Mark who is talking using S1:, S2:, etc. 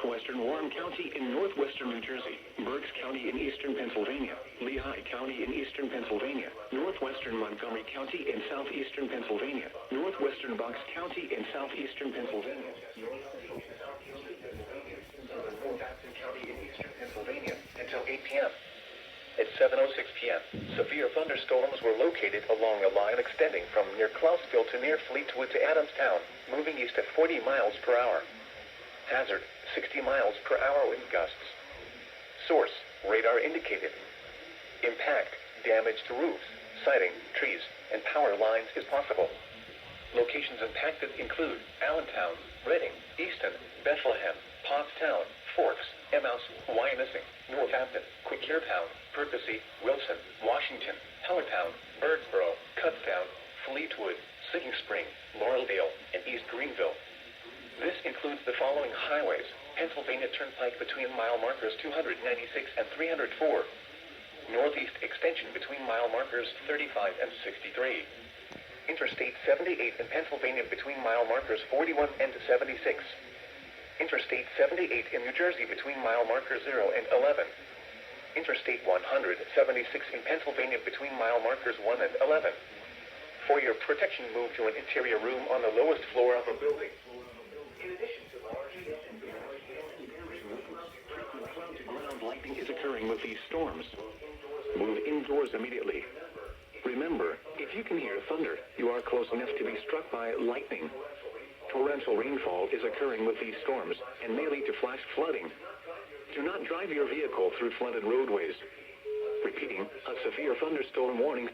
S1: northwestern Warren County in northwestern New Jersey, Berks County in eastern Pennsylvania, Lehigh County in eastern Pennsylvania, northwestern Montgomery County in southeastern Pennsylvania, northwestern Bucks County in southeastern Pennsylvania, Jackson County in eastern Pennsylvania until 8 p.m. At 7:06 p.m., severe thunderstorms were located along a line extending from near Clausville to near Fleetwood to Adamstown, moving east at 40 miles per hour. Hazard, 60 miles per hour wind gusts. Source, radar indicated. Impact, damage to roofs, siding, trees, and power lines is possible. Locations impacted include Allentown, Reading, Easton, Bethlehem, Pottstown, Forks, Emmaus, Wyomissing, Northampton, Quakertown, Percy, Wilson, Washington, Hellertown, Birdsboro, Kutztown, Fleetwood, Singing Spring, Laureldale, and East Greenville. This includes the following highways: Pennsylvania Turnpike between mile markers 296 and 304, Northeast Extension between mile markers 35 and 63, Interstate 78 in Pennsylvania between mile markers 41 and 76, Interstate 78 in New Jersey between mile markers 0 and 11, Interstate 176 in Pennsylvania between mile markers 1 and 11. For your protection, move to an interior room on the lowest floor of a building. In addition to large cloud-to-ground lightning is occurring with these storms. Move indoors immediately. Remember, if you can hear thunder, you are close enough to be struck by lightning. Torrential rainfall is occurring with these storms and may lead to flash flooding. Do not drive your vehicle through flooded roadways. Repeating, a severe thunderstorm warning